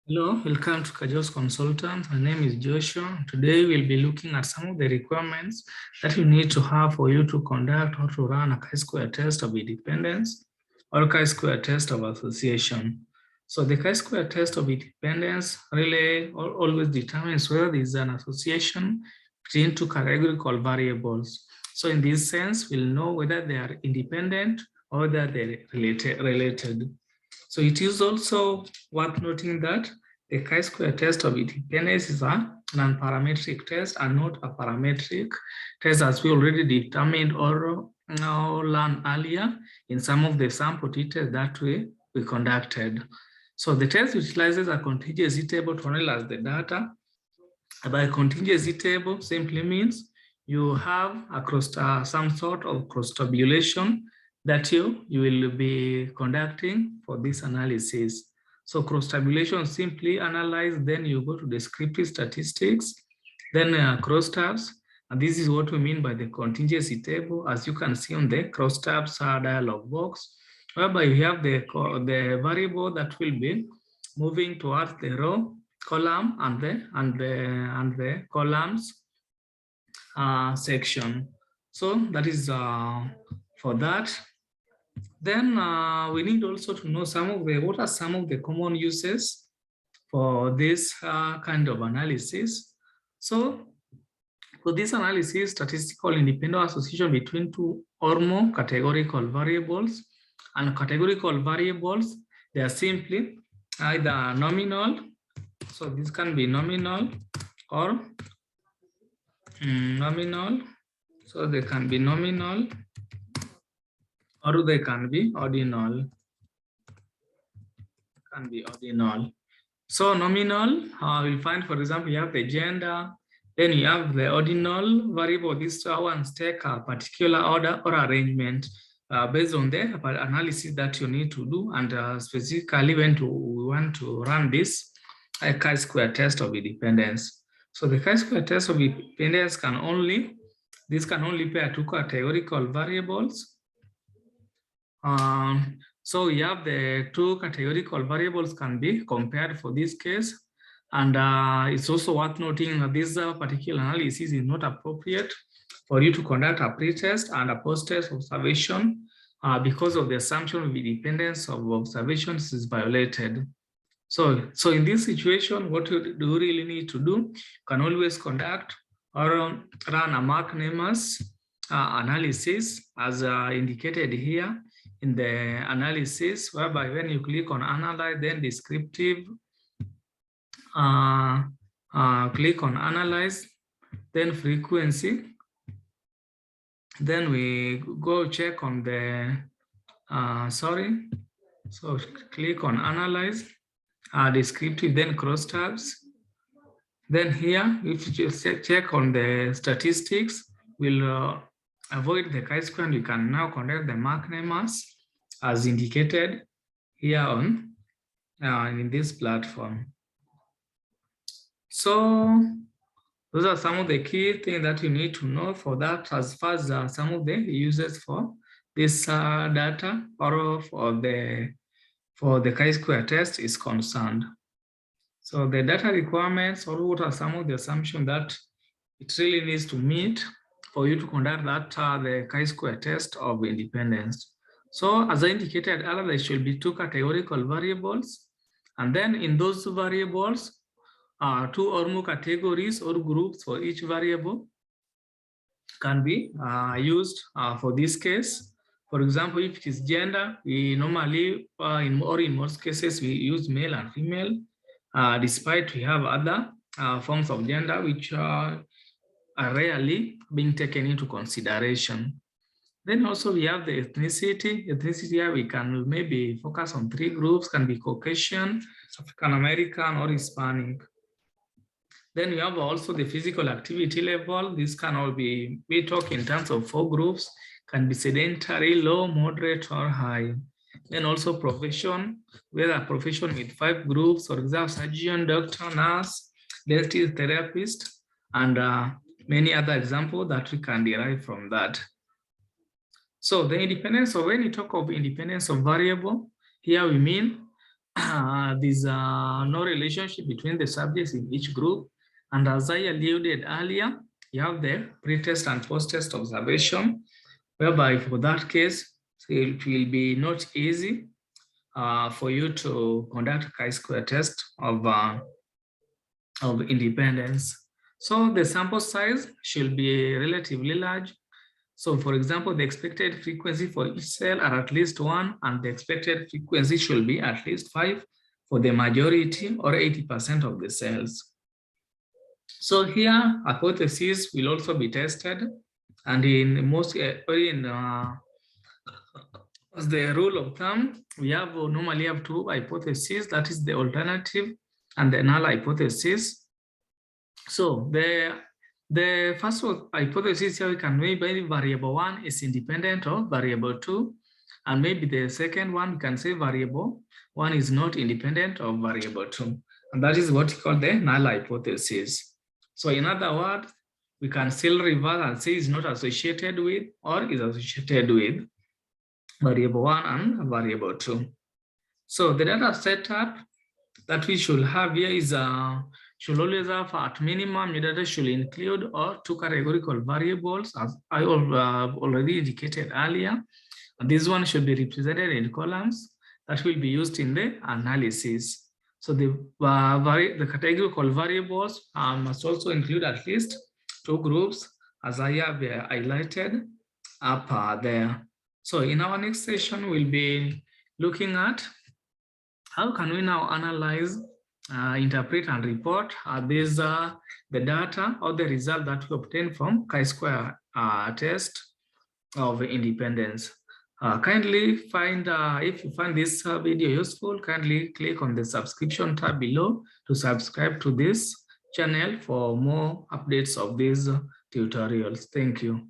Hello, welcome to KAJOS Consultants. My name is Joshua. Today we'll be looking at some of the requirements that you need to have for you to conduct or to run a chi-square test of independence or chi-square test of association. So the chi-square test of independence really always determines whether there is an association between two categorical variables. So in this sense, we'll know whether they are independent or whether they're related. So it is also worth noting that the chi-square test of independence is a nonparametric test and not a parametric test, as we already determined or learned earlier in some of the sample tests that we conducted. So the test utilizes a contingency table to analyze the data. By contingency table simply means you have across some sort of cross tabulation that you will be conducting for this analysis. So cross tabulation simply analyze, then you go to descriptive statistics, then cross tabs. And this is what we mean by the contingency table, as you can see on the cross tabs dialog box, whereby you have the variable that will be moving towards the row, column, and the columns section. So that is for that. Then we need also to know what are some of the common uses for this kind of analysis. So for this analysis, statistical independent association between two or more categorical variables, and categorical variables, they are simply either nominal, so this can be nominal, or nominal, so they can be nominal, or they can be ordinal. Can be ordinal. So nominal, we'll find, for example, you have the gender, then you have the ordinal variable. These ones take a particular order or arrangement based on the analysis that you need to do, and specifically when we want to run this chi-square test of independence. So the chi-square test of independence can only pair two categorical variables. So we have the two categorical variables can be compared for this case. And it's also worth noting that this particular analysis is not appropriate for you to conduct a pre-test and a post-test observation because of the assumption of independence of observations is violated. So in this situation, what you do really need to do, you can always conduct or run a Mark-Nemmers analysis as indicated here in the analysis, whereby when you click on analyze, then descriptive, click on analyze, then frequency, then we go check on the, so click on analyze, descriptive, then cross tabs. Then here, if you just check on the statistics, we'll avoid the chi-square, and you can now conduct the Mark-Nemmers as indicated here on in this platform. So those are some of the key things that you need to know for that, as far as some of the uses for this data or for the chi-square test is concerned. So the data requirements, or what are some of the assumptions that it really needs to meet for you to conduct that the chi-square test of independence. So as I indicated earlier, there should be two categorical variables, and then in those variables, two or more categories or groups for each variable can be used for this case. For example, if it is gender, we normally, in most cases, we use male and female, despite we have other forms of gender which are rarely being taken into consideration. Then also we have the ethnicity. Ethnicity here we can maybe focus on three groups, can be Caucasian, African American, or Hispanic. Then we have also the physical activity level. This can all be, we talk in terms of four groups, can be sedentary, low, moderate, or high. Then also profession, whether a profession with 5 groups, for example, surgeon, doctor, nurse, dentist, therapist, and many other examples that we can derive from that. So the independence, or when you talk of independence of variable, here we mean there's no relationship between the subjects in each group. And as I alluded earlier, you have the pre-test and post-test observation, whereby for that case, it will be not easy for you to conduct a chi-square test of independence. So the sample size should be relatively large. So for example, the expected frequency for each cell are at least 1, and the expected frequency should be at least 5 for the majority or 80% of the cells. So here, hypotheses will also be tested, and in most as the rule of thumb, we normally have two hypotheses, that is the alternative and the null hypothesis. So the first hypothesis here, we can maybe variable 1 is independent of variable 2, and maybe the second one, we can say variable 1 is not independent of variable 2, and that is what we call the null hypothesis. So in other words, we can still reverse and say is not associated with or is associated with variable 1 and variable 2. So the data setup that we should have here is should always have at minimum your data should include or two categorical variables, as I already indicated earlier. And this one should be represented in columns that will be used in the analysis. So the categorical variables must also include at least two groups, as I have highlighted up there. So in our next session, we'll be looking at how can we now analyze, interpret, and report the data or the result that we obtain from chi-square test of independence. Kindly find, if you find this video useful, kindly click on the subscription tab below to subscribe to this channel for more updates of these tutorials. Thank you.